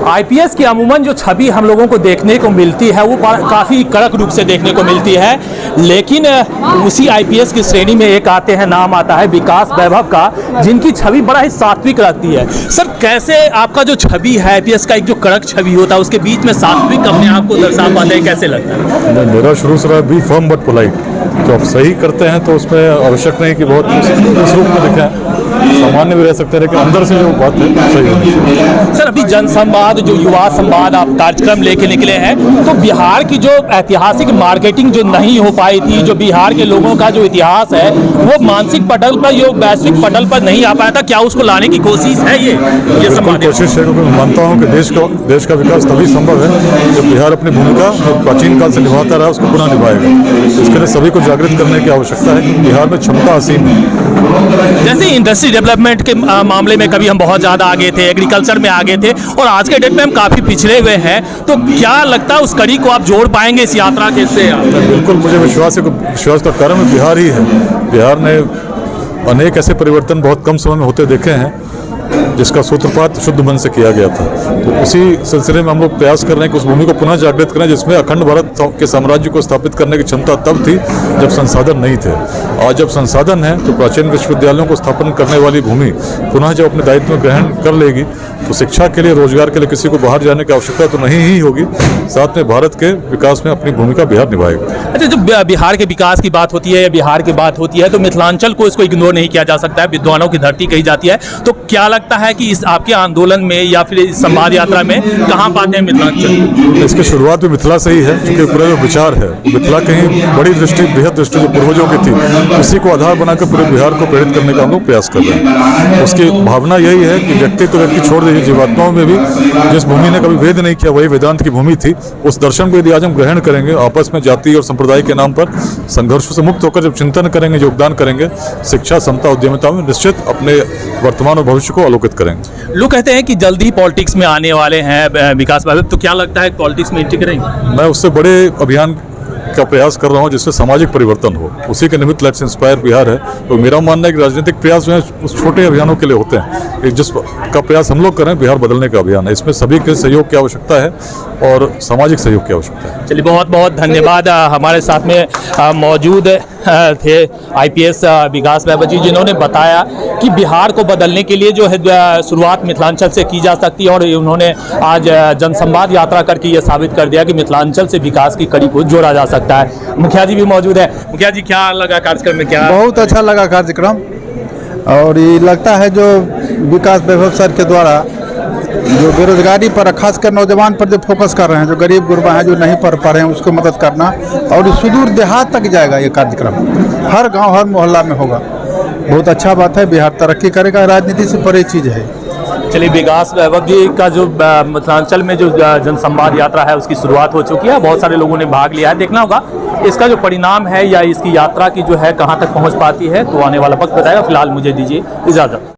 IPS की अमूमन जो छवि हम लोगों को देखने को मिलती है वो काफ़ी कड़क रूप से देखने को मिलती है, लेकिन उसी आईपीएस की श्रेणी में एक आते हैं, नाम आता है विकास वैभव का, जिनकी छवि बड़ा ही सात्विक लगती है। सर, कैसे आपका जो छवि है आईपीएस का, एक जो कड़क छवि होता है उसके बीच में सात्विक अपने आप को दर्शा पाते हैं, कैसे लगता है? मेरा शुरू से रहा बी फर्म बट पोलाइट। जो आप सही करते हैं तो उसमें आवश्यक नहीं कि बहुत उस रूप में दिखें, सामान्य भी रह सकते हैं, लेकिन अंदर से जो बात है सही होनी चाहिए। सर, अभी जनसंवाद जो युवा संवाद आप कार्यक्रम लेके निकले हैं, तो बिहार की जो ऐतिहासिक मार्केटिंग जो नहीं हो पाई थी, जो बिहार के लोगों का जो इतिहास है वो मानसिक पटल पर, जो वैश्विक पटल पर नहीं आ पाया था, क्या उसको लाने की कोशिश है? ये कोशिश है, क्योंकि मैं मानता हूँ कि देश का विकास तभी संभव है जब बिहार अपनी भूमिका जो प्राचीन काल से निभाता रहा उसको पुनः निभाएगा। इसके लिए सभी को जागृत करने की आवश्यकता है कि बिहार में क्षमता असीम है। जैसे इंडस्ट्री डेवलपमेंट के मामले में कभी हम बहुत ज़्यादा आगे थे, एग्रीकल्चर में आगे थे, और आज के डेट में हम काफ़ी पिछड़े हुए हैं, तो क्या लगता है उस कड़ी को आप जोड़ पाएंगे इस यात्रा के से? बिल्कुल, मुझे विश्वास है। विश्वास का कारण बिहार ही है। बिहार ने अनेक ऐसे परिवर्तन बहुत कम समय में होते देखे हैं जिसका सूत्रपात शुद्ध मन से किया गया था। तो उसी सिलसिले में हम लोग प्रयास कर रहे हैं कि उस भूमि को पुनः जागृत करें जिसमें अखंड भारत के साम्राज्य को स्थापित करने की क्षमता तब थी जब संसाधन नहीं थे। आज जब संसाधन है तो प्राचीन विश्वविद्यालयों को स्थापन करने वाली भूमि पुनः जब अपने दायित्व में ग्रहण कर लेगी तो शिक्षा के लिए, रोजगार के लिए किसी को बाहर जाने की आवश्यकता तो नहीं ही होगी। साथ में भारत के विकास में अपनी भूमिका बिहार निभाएगा। अच्छा, जब बिहार के विकास की बात होती है या बिहार की बात होती है तो मिथिलांचल को इसको इग्नोर नहीं किया जा सकता है, विद्वानों की धरती कही जाती है। तो क्या लगता है कि इस आपके आंदोलन में या फिर इस संवाद यात्रा में कहाँ पाते हैं मिथिलांचल? इसकी शुरुआत भी मिथिला से ही है, क्योंकि पूरा जो विचार है मिथिला कहीं बड़ी दृष्टि, बृहद दृष्टि जो पूर्वजों की थी, उसी को आधार बनाकर पूरे बिहार को प्रेरित करने का हम लोग प्रयास कर रहे हैं। उसकी भावना यही है कि व्यक्ति तो व्यक्ति छोड़ दीजिए, जीवात्माओं में भी जिस भूमि ने कभी वेद नहीं किया वही वेदांत की भूमि थी, उस दर्शन को यदि आज हम ग्रहण करेंगे, आपस में जाति और संप्रदाय के नाम पर संघर्षों से मुक्त होकर जब चिंतन करेंगे, योगदान करेंगे, शिक्षा, समता, उद्यमिता में निश्चित अपने वर्तमान और भविष्य को आलोकित करेंगे। लोग कहते हैं कि जल्दी पॉलिटिक्स में आने वाले हैं विकास वैभव, तो क्या लगता है पॉलिटिक्स में एंट्री करेंगे? मैं उससे बड़े अभियान का प्रयास कर रहा हूं जिससे सामाजिक परिवर्तन हो, उसी के निमित्त लेट्स इंस्पायर बिहार है। तो मेरा मानना है कि राजनीतिक प्रयास जो है उस छोटे अभियानों के लिए होते हैं, जिसका प्रयास हम लोग करें बिहार बदलने का अभियान है। इसमें सभी के सहयोग की आवश्यकता है और सामाजिक सहयोग की आवश्यकता है। चलिए, बहुत बहुत धन्यवाद। हमारे साथ में मौजूद थे आईपीएस विकास वैभव जी, जिन्होंने बताया कि बिहार को बदलने के लिए जो है शुरुआत मिथिलांचल से की जा सकती है, और उन्होंने आज जनसंवाद यात्रा करके ये साबित कर दिया कि मिथिलांचल से विकास की कड़ी को जोड़ा जा सकता है। मुखिया जी भी मौजूद है। मुखिया जी, क्या लगा कार्यक्रम में? क्या बहुत अच्छा लगा कार्यक्रम, और ये लगता है जो विकास वैभव सर के द्वारा जो बेरोजगारी पर, खासकर नौजवान पर जो फोकस कर रहे हैं, जो गरीब गुरबा हैं, जो नहीं पढ़ पा रहे हैं, उसको मदद करना, और सुदूर देहात तक जाएगा ये कार्यक्रम, हर गांव हर मोहल्ला में होगा। बहुत अच्छा बात है, बिहार तरक्की करेगा, राजनीति से परे चीज़ है। चलिए, विकास वैभव जी का जो मिथिलांचल में जो जनसंवाद यात्रा है उसकी शुरुआत हो चुकी है, बहुत सारे लोगों ने भाग लिया है। देखना होगा इसका जो परिणाम है या इसकी यात्रा की जो है कहाँ तक पहुँच पाती है, तो आने वाला वक्त बताएगा। फिलहाल मुझे दीजिए इजाज़त।